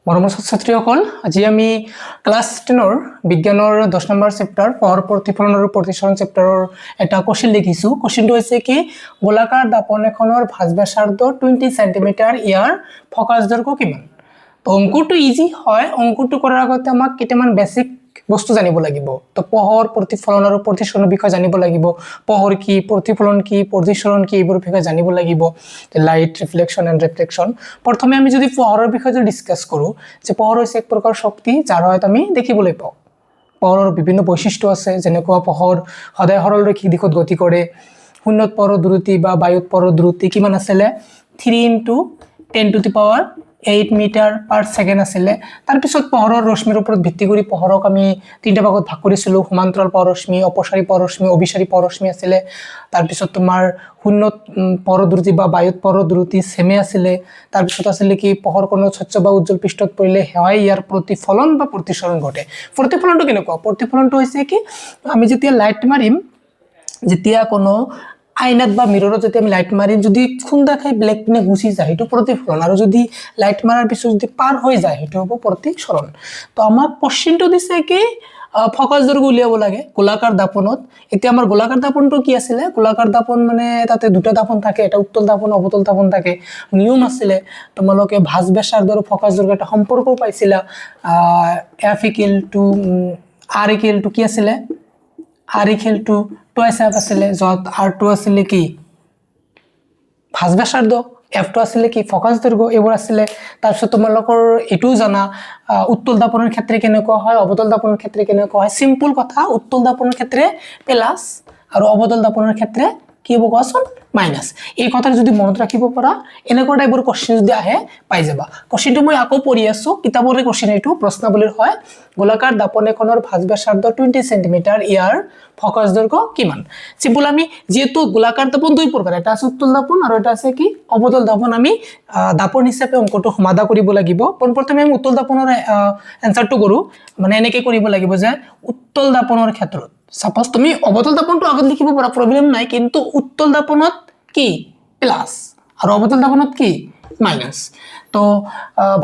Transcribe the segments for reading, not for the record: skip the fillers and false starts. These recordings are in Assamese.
মৰমৰ ছাত্ৰীসকল আজি আমি ক্লাছ 10ৰ বিজ্ঞানৰ 10 নম্বৰ চেপ্টাৰ পোহৰ প্ৰতিফলন আৰু প্ৰতিসৰণ চেপ্টাৰৰ এটা কোশ্চেন লিখিছো। কোশ্চেনটো হৈছে কি গোলাকাৰ দাপন এখনৰ ভাঁজ ব্যাসাৰ্ধ 20 সেমি ইয়াৰ ফকাস দৈৰ্ঘ্য কিমান। তো অংকটো ইজি হয়, অংকটো কৰাৰ আগতে আমাক কেইটামান বেসিক বস্তু জানিব লাগিব। তো পোহৰ প্ৰতিফলন আৰু প্ৰতিসৰণৰ বিষয়ে জানিব লাগিব, পোহৰ কি, প্ৰতিফলন কি, প্ৰতিসৰণ কি, এইবোৰ বিষয়ে জানিব লাগিব, লাইট ৰিফ্লেকশন এন্ড ৰিফ্লেকশন। প্ৰথমে আমি যদি পোহৰৰ বিষয়ে ডিসকাস কৰো যে পোহৰ হৈছে এক প্ৰকাৰ শক্তি যাৰ সহায়ত আমি দেখিবলৈ পাওঁ। পোহৰৰ বিভিন্ন বৈশিষ্ট্য আছে, যেনেকুৱা পোহৰ সদায় সৰলৰৈখিক দিশত গতি কৰে, শূন্যত পোহৰৰ দ্ৰুতি বা বায়ুত পোহৰৰ দ্ৰুতি কিমান আছিলে 3 × 10⁸ মিটাৰ পাৰ সেকেন্ড আছিলে। তাৰ পিছত পোহৰৰ ৰশ্মিৰ ওপৰত ভিত্তি কৰি পোহৰক আমি তিনিটা ভাগত ভাগ কৰিছিলো, সমান্তৰাল পোহৰ ৰশ্মি, অপসাৰী পোহৰ ৰশ্মি, অভিসাৰী পোহৰ ৰশ্মি আছিলে। তাৰ পিছত তোমাৰ শূন্যত পোহৰৰ দ্ৰুতি বা বায়ুত পোহৰৰ দ্ৰুতি সেমে আছিলে। তাৰ পিছত আছিলে কি পোহৰ কোনো স্বচ্ছ বা উজ্জ্বল পৃষ্ঠত পৰিলে হয় ইয়াৰ প্ৰতিফলন বা প্ৰতিসৰণ ঘটে। প্ৰতিফলনটো কেনেকুৱা? প্ৰতিফলনটো হৈছে কি আমি যেতিয়া লাইট মাৰিম, যেতিয়া কোনো আইনাত বা মিৰৰত যদি আমি লাইট মাৰিম, যদি খুন্দা খাই ব্লেক পিনে গুচি যায় সেইটো প্ৰতিফলন, আৰু যদি লাইট মাৰাৰ পিছত যদি পাৰ হৈ যায় সেইটো হ'ব প্ৰতিসৰণ। তো আমাক কোশ্চেনটো দিছে কি ফকাস দৈৰ্ঘ্য উলিয়াব লাগে গোলাকাৰ দাপনত। এতিয়া আমাৰ গোলাকাৰ দাপনটো কি আছিলে? গোলাকাৰ দাপন মানে তাতে দুটা দাপন থাকে, এটা উত্তল দাপন অৱতল দাপন থাকে। নিয়ম আছিলে তোমালোকে ভাঁজ ব্যাসাৰ্ধ আৰু ফকাস দৈৰ্ঘ্য এটা সম্পৰ্ক পাইছিলা, F = R = কি আছিলে R = 2f আছিলে, যত R2 আছিলে কি ভাঁজ ব্যাসাৰ্ধ, F2 আছিলে কি ফকাস দৈৰ্ঘ্য, এইবোৰ আছিলে। তাৰপিছত তোমালোকৰ এটাও জানা উত্তল দাপনৰ ক্ষেত্ৰে কেনেকুৱা হয়, অৱতল দাপনৰ ক্ষেত্ৰে কেনেকুৱা হয়। সিম্পল কথা, উত্তল দাপনৰ ক্ষেত্ৰে প্লাস আৰু অৱতল দাপনৰ ক্ষেত্ৰে কি হ'ব কোৱাচোন মাইনাস। এই কথাটো যদি মনত ৰাখিব পাৰা এনেকুৱা টাইপৰ কোশ্চেন যদি আহে পাই যাবা। কোশ্চেনটো মই আকৌ পঢ়ি আছো, কিতাপৰে কোশ্চেন, এইটো প্ৰশ্নাৱলীৰ হয়। গোলাকাৰ দাপন এখনৰ ভাঁজ ব্যাসাৰ্ধ 20 সেমি ইয়াৰ ফকাস দৈৰ্ঘ্য কিমান। সিম্পল, আমি যেহেতু গোলাকাৰ দাপন দুই প্ৰকাৰ, এটা আছে উত্তল দাপন আৰু এটা আছে কি অৱতল দাপন, আমি দাপন হিচাপে অংকটো সমাধা কৰিব লাগিব। প্ৰথমে আমি উত্তল দাপনৰ এনসাৰটো কৰো, মানে এনেকৈ কৰিব লাগিব যে উত্তল দাপনৰ ক্ষেত্ৰত সাপোজ তুমি অৱতল দাপনটো আগত লিখিব পাৰা, প্ৰবলেম নাই, কিন্তু উত্তল দাপনত কি প্লাস আৰু অৱতল দাপনত কি মাইনাস। তো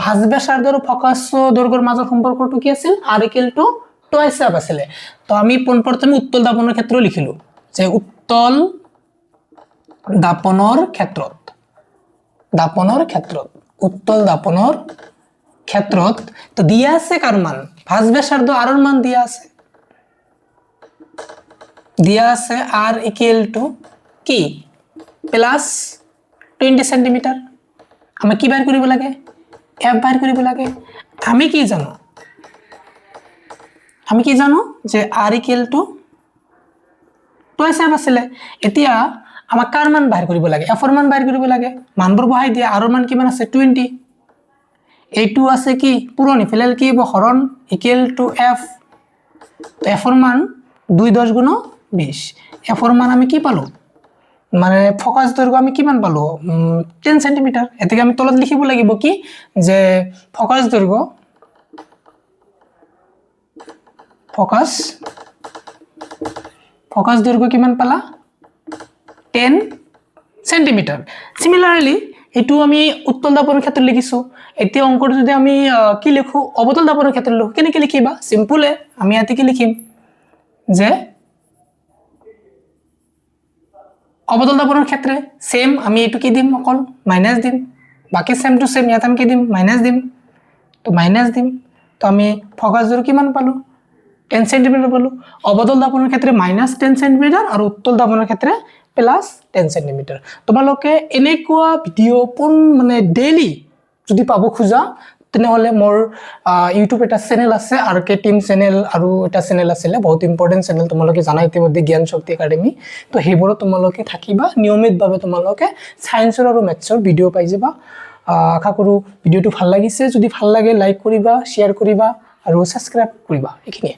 ভাঁজ ব্যাসাৰ্ধ আৰু ফকাস দৈৰ্ঘ্যৰ মাজৰ সম্পৰ্কটো কি আছিল R = 2f আছিলে। তো আমি প্ৰথমে উত্তল দাপনৰ ক্ষেত্ৰত লিখিলো যে উত্তল দাপনৰ ক্ষেত্ৰত উত্তল দাপনৰ ক্ষেত্ৰত তো দিয়া আছে কার মান ভাঁজ ব্যাসার্ধ R এর মান দিয়া আছে R = কি প্লাস 20 সেন্টিমিটার। আমি কি বাইর কৰিব লাগে F বাইৰ কৰিব লাগে। আমি কি জানো যে R = 2f আছিলে। এতিয়া আমাক কার মান বাইর কৰিব লাগে F এৰ মান বাইৰ কৰিব লাগে। মানবোৰ বহাই দিয়া, R এর মান কিমান আছে 20, এইটো আছে কি পূরণ, ইফালে কি হ'ব হরণ = F। F এর মান 2 × 10 × 20। F এর মান আমি কি পালো, মানে ফকাস দৈৰ্ঘ্য আমি কিমান পালো 10 সেন্টিমিটাৰ। এতে আমি তলত লিখিব লাগিব কি যে ফকাস দৈৰ্ঘ্য কিমান পালা 10 সেন্টিমিটাৰ। সিমিলাৰলি এইটো আমি উত্তল দাপনৰ ক্ষেত্ৰত লিখিছো। এতিয়া অংকটো যদি আমি কি লিখো অৱতল দাপনৰ ক্ষেত্ৰত লিখো, কেনেকৈ লিখিবা সিম্পলে, আমি ইয়াতে কি লিখিম যে অৱতল দাপনৰ ক্ষেত্রে সেম, আমি এইটো কি দিম অকল মাইনাস দিম, বাকি সেম টু সেম, ইয়াত আমি কি দিম মাইনাস দিম। তো আমি ফকাস দৈৰ্ঘ্য কিমান পালো 10 সেন্টিমিটাৰ পালো। অৱতল দাপনৰ ক্ষেত্ৰে -10 সেন্টিমিটাৰ আৰু উত্তল দাপনৰ ক্ষেত্ৰে +10 সেন্টিমিটাৰ। তোমালোকে এনেকুৱা ভিডিও মানে ডেইলি যদি পাব খোজা তেনেহলে মোৰ ইউটিউব এটা চেনেল আছে RK টিম চেনেল, আৰু এটা চেনেল আছিলে বহুত ইম্পৰ্টেন্ট চেনেল, তোমালোকে জানা ইতিমধ্যে জ্ঞান শক্তি একাডেমি। তো সেইবোৰত তোমালোকে থাকিবা, নিয়মিতভাৱে তোমালোকে সায়েন্সৰ আৰু ম্যাথছৰ ভিডিও পাই যাবা। আশা কৰো ভিডিওটো ভাল লাগিছে, যদি ভাল লাগে লাইক কৰিবা, শ্বেয়াৰ কৰিবা আৰু সাবস্ক্ৰাইব কৰিবা। এইখিনিয়ে।